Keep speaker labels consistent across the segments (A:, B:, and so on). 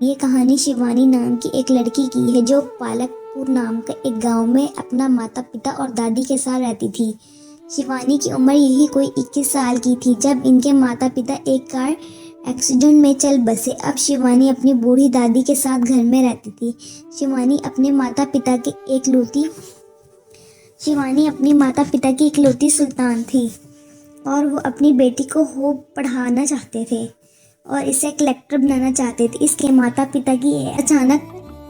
A: ये कहानी शिवानी नाम की एक लड़की की है जो पालकपुर नाम का एक गांव में अपना माता पिता और दादी के साथ रहती थी। शिवानी की उम्र यही कोई 21 साल की थी जब इनके माता पिता एक कार एक्सीडेंट में चल बसे। अब शिवानी अपनी बूढ़ी दादी के साथ घर में रहती थी। शिवानी अपने माता पिता की इकलौती संतान थी और वो अपनी बेटी को खूब पढ़ाना चाहते थे और इसे कलेक्टर बनाना चाहते थे। इसके माता पिता की अचानक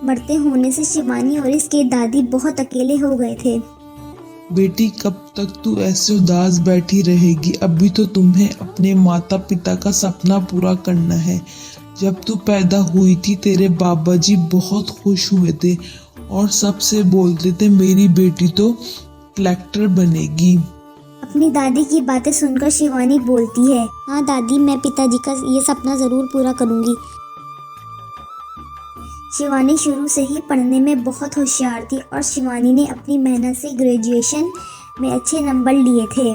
A: बढ़ते होने से शिवानी और इसके दादी बहुत अकेले हो गए थे।
B: बेटी, कब तक तू ऐसे उदास बैठी रहेगी? अभी तो तुम्हें अपने माता पिता का सपना पूरा करना है। जब तू पैदा हुई थी तेरे बाबा जी बहुत खुश हुए थे और सबसे बोलते थे मेरी बेटी तो कलेक्टर बनेगी।
A: अपनी दादी की बातें सुनकर शिवानी बोलती है, हाँ दादी, मैं पिताजी का ये सपना ज़रूर पूरा करूँगी। शिवानी शुरू से ही पढ़ने में बहुत होशियार थी और शिवानी ने अपनी मेहनत से ग्रेजुएशन में अच्छे नंबर लिए थे।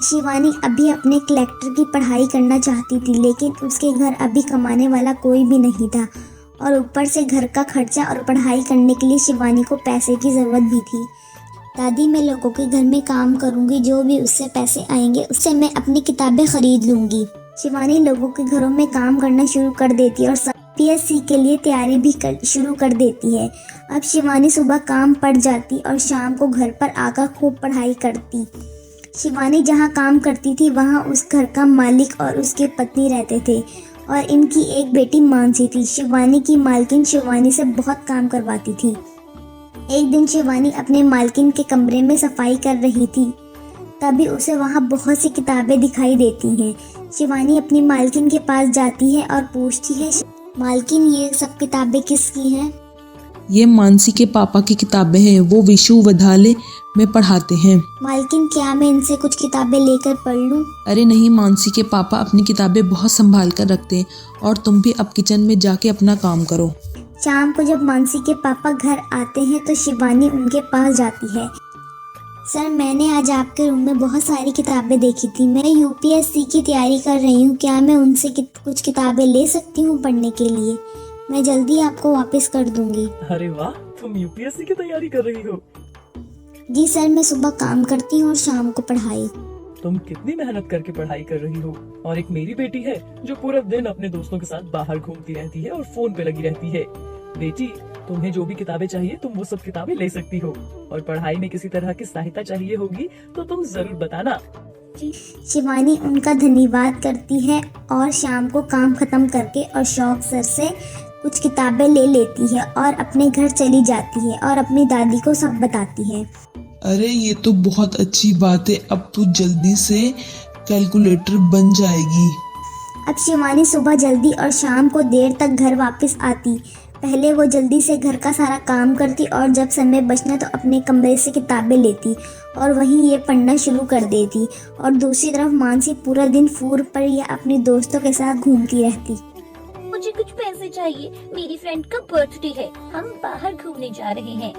A: शिवानी अभी अपने कलेक्टर की पढ़ाई करना चाहती थी, लेकिन उसके घर अभी कमाने वाला कोई भी नहीं था और ऊपर से घर का खर्चा और पढ़ाई करने के लिए शिवानी को पैसे की ज़रूरत भी थी। दादी, मैं लोगों के घर में काम करूंगी, जो भी उससे पैसे आएंगे उससे मैं अपनी किताबें खरीद लूंगी। शिवानी लोगों के घरों में काम करना शुरू कर देती है और यूपीएससी के लिए तैयारी भी शुरू कर देती है। अब शिवानी सुबह काम पड़ जाती और शाम को घर पर आकर खूब पढ़ाई करती। शिवानी जहाँ काम करती थी वहाँ उस घर का मालिक और उसकी पत्नी रहते थे और इनकी एक बेटी मानसी थी। शिवानी की मालकिन शिवानी से बहुत काम करवाती थी। एक दिन शिवानी अपने मालकिन के कमरे में सफाई कर रही थी, तभी उसे वहाँ बहुत सी किताबें दिखाई देती हैं। शिवानी अपनी मालकिन के पास जाती है और पूछती है, मालकिन ये सब किताबें किसकी हैं?
B: ये मानसी के पापा की किताबें हैं, वो विश्वविद्यालय में पढ़ाते हैं।
A: मालकिन, क्या मैं इनसे कुछ किताबें लेकर पढ़ लूँ?
B: अरे नहीं, मानसी के पापा अपनी किताबें बहुत संभाल कर रखते हैं और तुम भी अब किचन में जाके अपना काम करो।
A: शाम को जब मानसी के पापा घर आते हैं तो शिवानी उनके पास जाती है। सर, मैंने आज आपके रूम में बहुत सारी किताबें देखी थी। मैं यूपीएससी की तैयारी कर रही हूँ, क्या मैं उनसे कुछ किताबें ले सकती हूँ पढ़ने के लिए? मैं जल्दी आपको वापस कर दूंगी।
C: अरे वाह, तुम यूपीएससी की तैयारी कर रही हो?
A: जी सर, मैं सुबह काम करती हूँ और शाम को पढ़ाई।
C: तुम कितनी मेहनत करके पढ़ाई कर रही हो। और एक मेरी बेटी है जो पूरा दिन अपने दोस्तों के साथ बाहर घूमती रहती है और फोन पे लगी रहती है। बेटी, तुम्हें जो भी किताबें चाहिए तुम वो सब किताबें ले सकती हो और पढ़ाई में किसी तरह की सहायता चाहिए होगी तो तुम जरूर बताना।
A: शिवानी उनका धन्यवाद करती है और शाम को काम खत्म करके और शौक सर से कुछ किताबें ले लेती है और अपने घर चली जाती है और अपनी दादी को सब बताती है।
B: अरे ये तो बहुत अच्छी बात है, अब तू जल्दी से कैलकुलेटर बन जाएगी।
A: अब शिवानी सुबह जल्दी और शाम को देर तक घर वापस आती। पहले वो जल्दी से घर का सारा काम करती और जब समय बचना तो अपने कमरे से किताबें लेती और वहीं ये पढ़ना शुरू कर देती। और दूसरी तरफ मानसी पूरा दिन फूर पर या अपने दोस्तों के साथ घूमती रहती।
D: मुझे कुछ पैसे चाहिए, मेरी फ्रेंड का बर्थडे है, हम बाहर घूमने जा रहे हैं।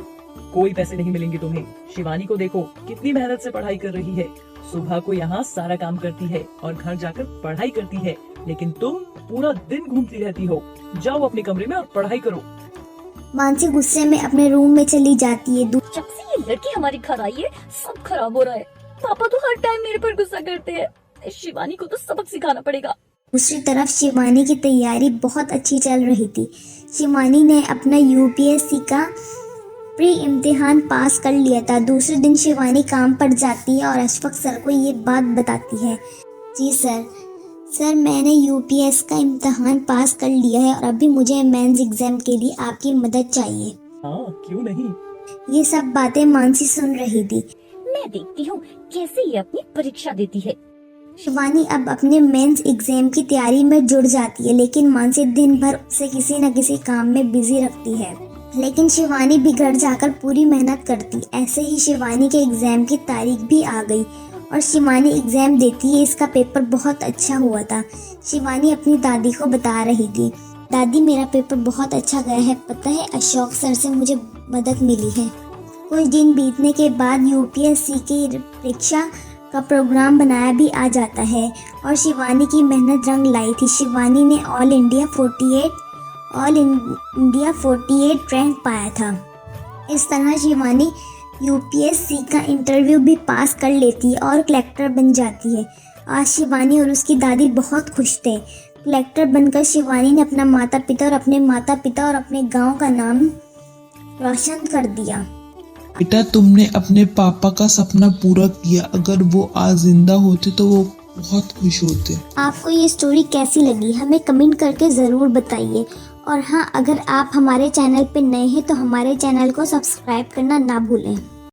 C: कोई पैसे नहीं मिलेंगे तुम्हें। शिवानी को देखो कितनी मेहनत से पढ़ाई कर रही है। सुबह को यहाँ सारा काम करती है और घर जाकर पढ़ाई करती है, लेकिन तुम पूरा दिन घूमती रहती हो। जाओ अपने कमरे में और पढ़ाई करो।
A: मानसी गुस्से में अपने रूम में चली जाती है।
D: जब से ये लड़की हमारे घर आई है सब खराब हो रहा है। पापा तो हर टाइम मेरे पर गुस्सा करते हैं। शिवानी को तो सबक सिखाना पड़ेगा।
A: दूसरी तरफ शिवानी की तैयारी बहुत अच्छी चल रही थी। शिवानी ने अपना यूपीएससी का प्री इम्तिहान पास कर लिया था। दूसरे दिन शिवानी काम पर जाती है और अशफाक सर को ये बात बताती है। जी सर, मैंने यूपीएस का इम्तिहान पास कर लिया है और अभी मुझे मेंस एग्जाम के लिए आपकी मदद चाहिए।
C: हाँ, क्यों नहीं।
A: ये सब बातें मानसी सुन रही थी।
D: मैं देखती हूँ कैसे ये अपनी परीक्षा देती है।
A: शिवानी अब अपने मेंस एग्जाम की तैयारी में जुड़ जाती है, लेकिन मानसी दिन भर उसे किसी न किसी काम में बिजी रखती है। लेकिन शिवानी भी घर जाकर पूरी मेहनत करती। ऐसे ही शिवानी के एग्जाम की तारीख भी आ गई और शिवानी एग्जाम देती है। इसका पेपर बहुत अच्छा हुआ था। शिवानी अपनी दादी को बता रही थी, दादी मेरा पेपर बहुत अच्छा गया है, पता है अशोक सर से मुझे मदद मिली है। कुछ दिन बीतने के बाद यूपीएससी की परीक्षा का प्रोग्राम बनाया भी आ जाता है और शिवानी की मेहनत रंग लाई थी। शिवानी ने all India 48 all India 48 rank पाया था। इस तरह शिवानी यूपीएससी का इंटरव्यू भी पास कर लेती है और कलेक्टर बन जाती है। आज शिवानी और उसकी दादी बहुत खुश थे। कलेक्टर बनकर शिवानी ने अपने माता पिता और अपने गांव का नाम रोशन कर दिया।
B: बेटा, तुमने अपने पापा का सपना पूरा किया। अगर वो आज जिंदा होते तो वो बहुत खुश होते।
A: आपको ये स्टोरी कैसी लगी हमें कमेंट करके ज़रूर बताइए। और हाँ, अगर आप हमारे चैनल पे नए हैं तो हमारे चैनल को सब्सक्राइब करना ना भूलें।